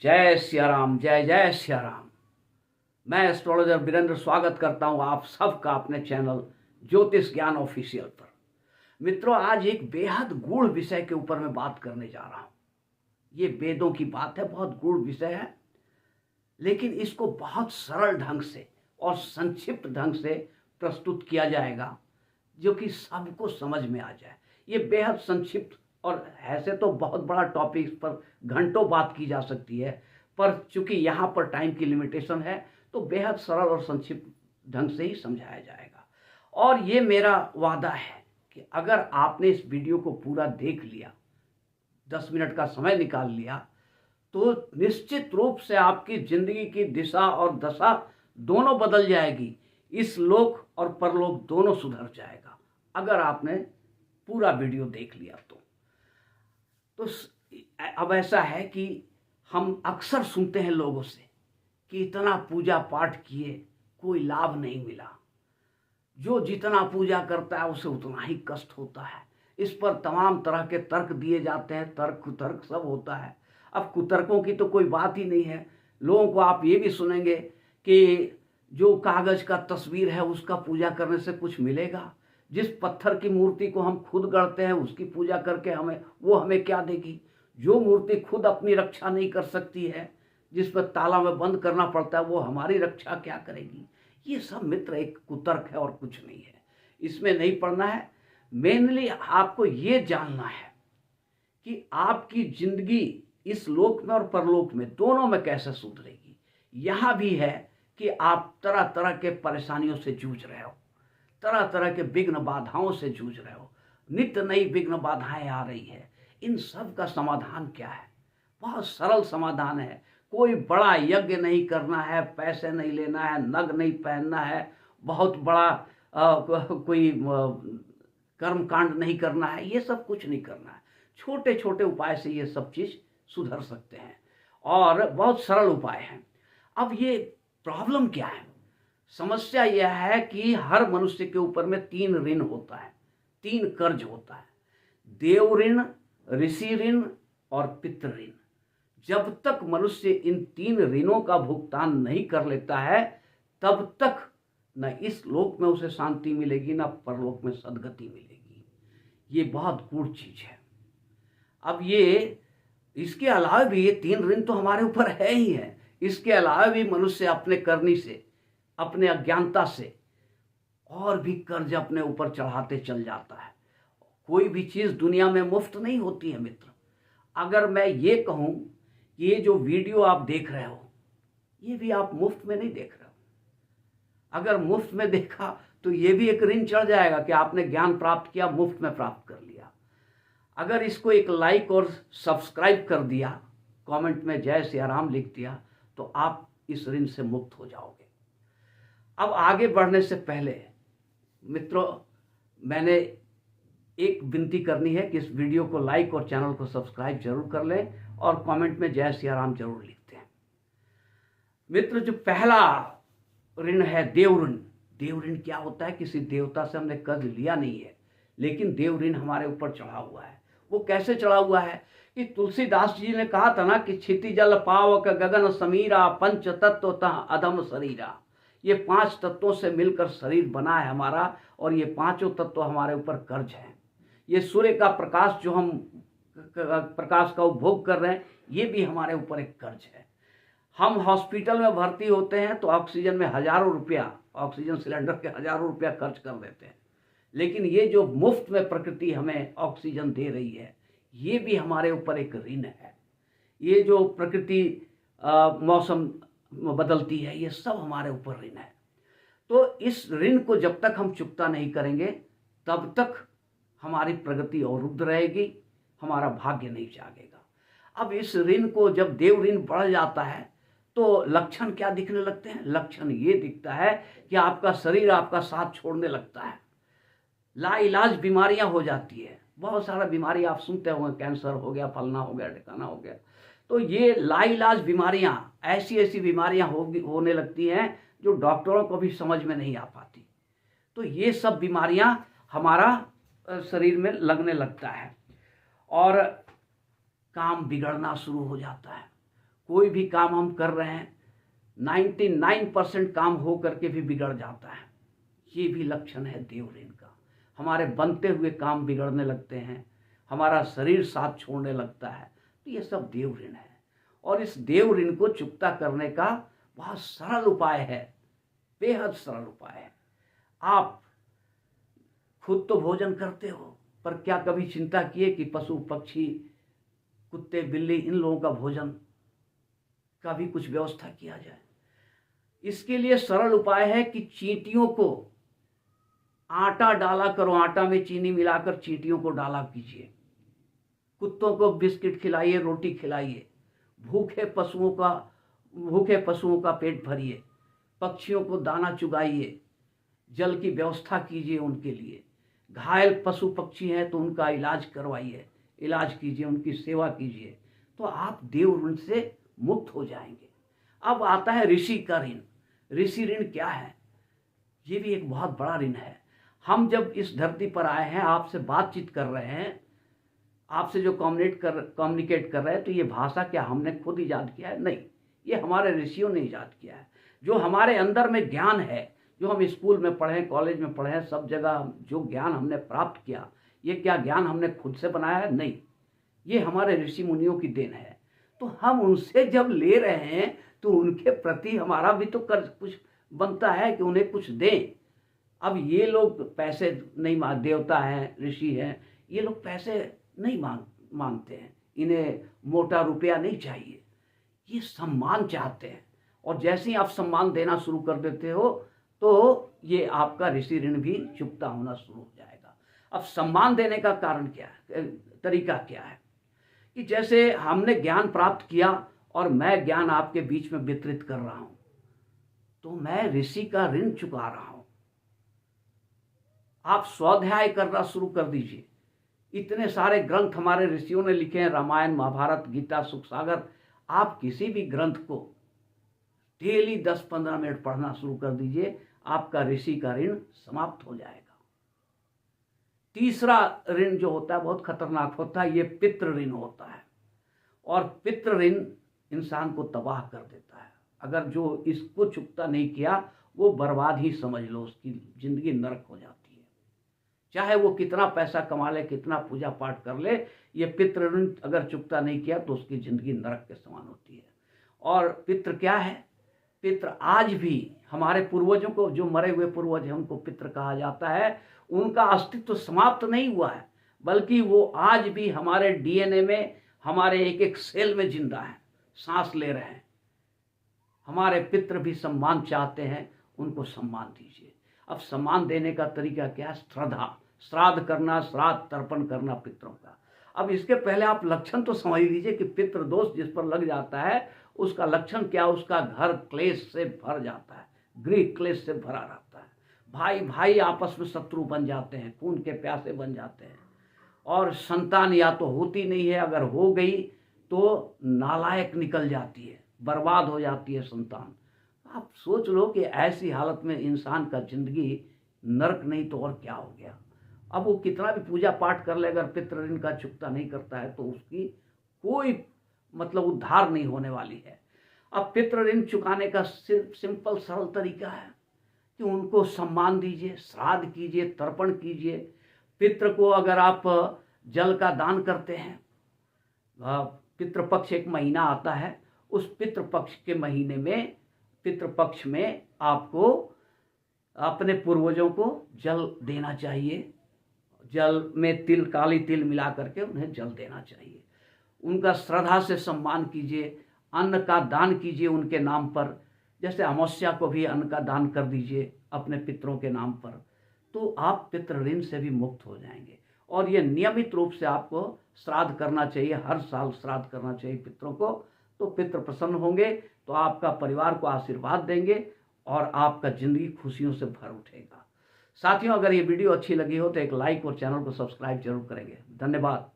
जय सिया राम, जय जय सिया राम। मैं एस्ट्रोलॉजर वीरेंद्र स्वागत करता हूं आप सबका अपने चैनल ज्योतिष ज्ञान ऑफिशियल पर। मित्रों, आज एक बेहद गूढ़ विषय के ऊपर मैं बात करने जा रहा हूं। ये वेदों की बात है, बहुत गूढ़ विषय है, लेकिन इसको बहुत सरल ढंग से और संक्षिप्त ढंग से प्रस्तुत किया जाएगा जो कि सबको समझ में आ जाए। ये बेहद संक्षिप्त और ऐसे तो बहुत बड़ा टॉपिक, इस पर घंटों बात की जा सकती है, पर चूंकि यहाँ पर टाइम की लिमिटेशन है तो बेहद सरल और संक्षिप्त ढंग से ही समझाया जाएगा। और ये मेरा वादा है कि अगर आपने इस वीडियो को पूरा देख लिया, 10 मिनट का समय निकाल लिया, तो निश्चित रूप से आपकी जिंदगी की दिशा और दशा दोनों बदल जाएगी। इस लोक और परलोक दोनों सुधर जाएगा अगर आपने पूरा वीडियो देख लिया तो अब ऐसा है कि हम अक्सर सुनते हैं लोगों से कि इतना पूजा पाठ किए कोई लाभ नहीं मिला, जो जितना पूजा करता है उसे उतना ही कष्ट होता है। इस पर तमाम तरह के तर्क दिए जाते हैं, तर्क कुतर्क सब होता है। अब कुतर्कों की तो कोई बात ही नहीं है। लोगों को आप ये भी सुनेंगे कि जो कागज का तस्वीर है उसका पूजा करने से कुछ मिलेगा, जिस पत्थर की मूर्ति को हम खुद गढ़ते हैं उसकी पूजा करके हमें क्या देगी, जो मूर्ति खुद अपनी रक्षा नहीं कर सकती है, जिस पर ताला में बंद करना पड़ता है, वो हमारी रक्षा क्या करेगी। ये सब मित्र एक कुतर्क है और कुछ नहीं है, इसमें नहीं पड़ना है। मेनली आपको ये जानना है कि आपकी जिंदगी इस लोक में और परलोक में दोनों में कैसे सुधरेगी। यहाँ भी है कि आप तरह तरह के परेशानियों से जूझ रहे हो, तरह तरह के विघ्न बाधाओं से जूझ रहे हो, नित्य नई विघ्न बाधाएं आ रही है। इन सब का समाधान क्या है? बहुत सरल समाधान है। कोई बड़ा यज्ञ नहीं करना है, पैसे नहीं लेना है, नग नहीं पहनना है, बहुत बड़ा कोई कर्म कांड नहीं करना है, ये सब कुछ नहीं करना है। छोटे छोटे उपाय से ये सब चीज सुधर सकते हैं और बहुत सरल उपाय हैं। अब ये प्रॉब्लम क्या है? समस्या यह है कि हर मनुष्य के ऊपर में 3 ऋण होता है, 3 कर्ज होता है, देव ऋण, ऋषि ऋण और पितृ ऋण। जब तक मनुष्य इन 3 ऋणों का भुगतान नहीं कर लेता है तब तक न इस लोक में उसे शांति मिलेगी, न परलोक में सद्गति मिलेगी। ये बहुत गूढ़ चीज है। अब ये इसके अलावा भी ये 3 ऋण तो हमारे ऊपर है ही है। इसके अलावा भी मनुष्य अपने करनी से, अपने अज्ञानता से और भी कर्ज अपने ऊपर चढ़ाते चल जाता है। कोई भी चीज दुनिया में मुफ्त नहीं होती है मित्र। अगर मैं ये कहूं कि ये जो वीडियो आप देख रहे हो ये भी आप मुफ्त में नहीं देख रहे हो। अगर मुफ्त में देखा तो ये भी एक ऋण चढ़ जाएगा कि आपने ज्ञान प्राप्त किया, मुफ्त में प्राप्त कर लिया। अगर इसको एक लाइक और सब्सक्राइब कर दिया, कमेंट में जय सिया राम लिख दिया, तो आप इस ऋण से मुक्त हो जाओगे। अब आगे बढ़ने से पहले मित्रों, मैंने एक विनती करनी है कि इस वीडियो को लाइक और चैनल को सब्सक्राइब जरूर कर लें और कमेंट में जय सिया राम जरूर लिखते हैं। मित्र, जो पहला ऋण है देव ऋण। देव ऋण क्या होता है? किसी देवता से हमने कर्ज लिया नहीं है, लेकिन देव ऋण हमारे ऊपर चढ़ा हुआ है। वो कैसे चढ़ा हुआ है कि तुलसीदास जी ने कहा था ना कि क्षिति जल पावक गगन समीरा, पंच तत्व तह अधम शरीरा। ये 5 तत्वों से मिलकर शरीर बना है हमारा, और ये 5 तत्व हमारे ऊपर कर्ज है। ये सूर्य का प्रकाश जो हम प्रकाश का उपभोग कर रहे हैं, ये भी हमारे ऊपर एक कर्ज है। हम हॉस्पिटल में भर्ती होते हैं तो ऑक्सीजन में हजारों रुपया, ऑक्सीजन सिलेंडर के हजारों रुपया खर्च कर देते हैं, लेकिन ये जो मुफ्त में प्रकृति हमें ऑक्सीजन दे रही है, ये भी हमारे ऊपर एक ऋण है। ये जो प्रकृति मौसम बदलती है, ये सब हमारे ऊपर ऋण है। तो इस ऋण को जब तक हम चुकता नहीं करेंगे तब तक हमारी प्रगति अवरुद्ध रहेगी, हमारा भाग्य नहीं जागेगा। अब इस ऋण को जब देव ऋण बढ़ जाता है तो लक्षण क्या दिखने लगते हैं? लक्षण ये दिखता है कि आपका शरीर आपका साथ छोड़ने लगता है, लाइलाज बीमारियां हो जाती है। बहुत सारा बीमारी आप सुनते होंगे, कैंसर हो गया, फलना हो गया, ढिकाना हो गया। तो ये लाइलाज बीमारियां, ऐसी ऐसी बीमारियां होने लगती हैं जो डॉक्टरों को भी समझ में नहीं आ पाती। तो ये सब बीमारियां हमारा शरीर में लगने लगता है और काम बिगड़ना शुरू हो जाता है। कोई भी काम हम कर रहे हैं 99% काम हो करके भी बिगड़ जाता है। ये भी लक्षण है देव ऋण का। हमारे बनते हुए काम बिगड़ने लगते हैं, हमारा शरीर साथ छोड़ने लगता है, तो ये सब देव ऋण है। और इस देव ऋण को चुकता करने का बहुत सरल उपाय है, बेहद सरल उपाय है। आप खुद तो भोजन करते हो, पर क्या कभी चिंता किए कि पशु पक्षी, कुत्ते बिल्ली, इन लोगों का भोजन का भी कुछ व्यवस्था किया जाए? इसके लिए सरल उपाय है कि चींटियों को आटा डाला करो, आटा में चीनी मिलाकर चींटियों को डाला कीजिए। कुत्तों को बिस्किट खिलाइए, रोटी खिलाइए। भूखे पशुओं का पेट भरिए। पक्षियों को दाना चुगाइए, जल की व्यवस्था कीजिए उनके लिए। घायल पशु पक्षी हैं तो उनका इलाज करवाइए, इलाज कीजिए, उनकी सेवा कीजिए, तो आप देव ऋण से मुक्त हो जाएंगे। अब आता है ऋषि का ऋण। ऋषि ऋण क्या है? ये भी एक बहुत बड़ा ऋण है। हम जब इस धरती पर आए हैं, आपसे बातचीत कर रहे हैं, आपसे जो कम्युनिकेट कर रहे हैं, तो ये भाषा क्या हमने खुद ईजाद किया है? नहीं, ये हमारे ऋषियों ने ईजाद किया है। जो हमारे अंदर में ज्ञान है, जो हम स्कूल में पढ़े, कॉलेज में पढ़े, सब जगह जो ज्ञान हमने प्राप्त किया, ये क्या ज्ञान हमने खुद से बनाया है? नहीं, ये हमारे ऋषि मुनियों की देन है। तो हम उनसे जब ले रहे हैं तो उनके प्रति हमारा भी तो कर्ज कुछ बनता है कि उन्हें कुछ दें। अब ये लोग पैसे नहीं देवता हैं, ऋषि हैं, ये लोग पैसे नहीं मांगते हैं, इन्हें मोटा रुपया नहीं चाहिए, ये सम्मान चाहते हैं। और जैसे ही आप सम्मान देना शुरू कर देते हो तो ये आपका ऋषि ऋण भी चुकता होना शुरू हो जाएगा। अब सम्मान देने का कारण क्या है, तरीका क्या है? कि जैसे हमने ज्ञान प्राप्त किया और मैं ज्ञान आपके बीच में वितरित कर रहा हूं, तो मैं ऋषि का ऋण चुका रहा हूं। आप स्वाध्याय करना शुरू कर दीजिए। इतने सारे ग्रंथ हमारे ऋषियों ने लिखे हैं, रामायण, महाभारत, गीता, सुख सागर। आप किसी भी ग्रंथ को डेली 10-15 मिनट पढ़ना शुरू कर दीजिए, आपका ऋषि का ऋण समाप्त हो जाएगा। तीसरा ऋण जो होता है बहुत खतरनाक होता है, ये पितृ ऋण होता है। और पितृ ऋण इंसान को तबाह कर देता है। अगर जो इसको चुकता नहीं किया, वो बर्बाद ही समझ लो, उसकी जिंदगी नरक हो जाती है। चाहे वो कितना पैसा कमा ले, कितना पूजा पाठ कर ले, ये पितृ ऋण अगर चुकता नहीं किया तो उसकी जिंदगी नरक के समान होती है। और पितृ क्या है? पितृ आज भी हमारे पूर्वजों को, जो मरे हुए पूर्वज हैं, उनको पितृ कहा जाता है। उनका अस्तित्व समाप्त नहीं हुआ है, बल्कि वो आज भी हमारे डीएनए में, हमारे एक एक सेल में जिंदा है, सांस ले रहे हैं। हमारे पितृ भी सम्मान चाहते हैं, उनको सम्मान दीजिए। अब सम्मान देने का तरीका क्या है? श्राद्ध करना, श्राद्ध तर्पण करना पितरों का। अब इसके पहले आप लक्षण तो समझ लीजिए कि पितृ दोष जिस पर लग जाता है उसका लक्षण क्या? उसका घर क्लेश से भर जाता है, गृह क्लेश से भरा रहता है। भाई भाई आपस में शत्रु बन जाते हैं, खून के प्यासे बन जाते हैं। और संतान या तो होती नहीं है, अगर हो गई तो नालायक निकल जाती है, बर्बाद हो जाती है संतान। आप सोच लो कि ऐसी हालत में इंसान का जिंदगी नरक नहीं तो और क्या हो गया। अब वो कितना भी पूजा पाठ कर ले, अगर पितृ ऋण का चुकता नहीं करता है तो उसकी कोई मतलब उद्धार नहीं होने वाली है। अब पितृ ऋण चुकाने का सिंपल सरल तरीका है कि उनको सम्मान दीजिए, श्राद्ध कीजिए, तर्पण कीजिए। पितृ को अगर आप जल का दान करते हैं, पितृपक्ष एक महीना आता है, उस पितृपक्ष के महीने में, पितृपक्ष में आपको अपने पूर्वजों को जल देना चाहिए। जल में तिल, काली तिल मिला करके उन्हें जल देना चाहिए। उनका श्रद्धा से सम्मान कीजिए, अन्न का दान कीजिए उनके नाम पर। जैसे अमावस्या को भी अन्न का दान कर दीजिए अपने पितरों के नाम पर, तो आप पितृ ऋण से भी मुक्त हो जाएंगे। और ये नियमित रूप से आपको श्राद्ध करना चाहिए, हर साल श्राद्ध करना चाहिए पितरों को, तो पितृ प्रसन्न होंगे, तो आपका परिवार को आशीर्वाद देंगे और आपका जिंदगी खुशियों से भर उठेगा। साथियों, अगर ये वीडियो अच्छी लगी हो तो एक लाइक और चैनल को सब्सक्राइब जरूर करेंगे। धन्यवाद।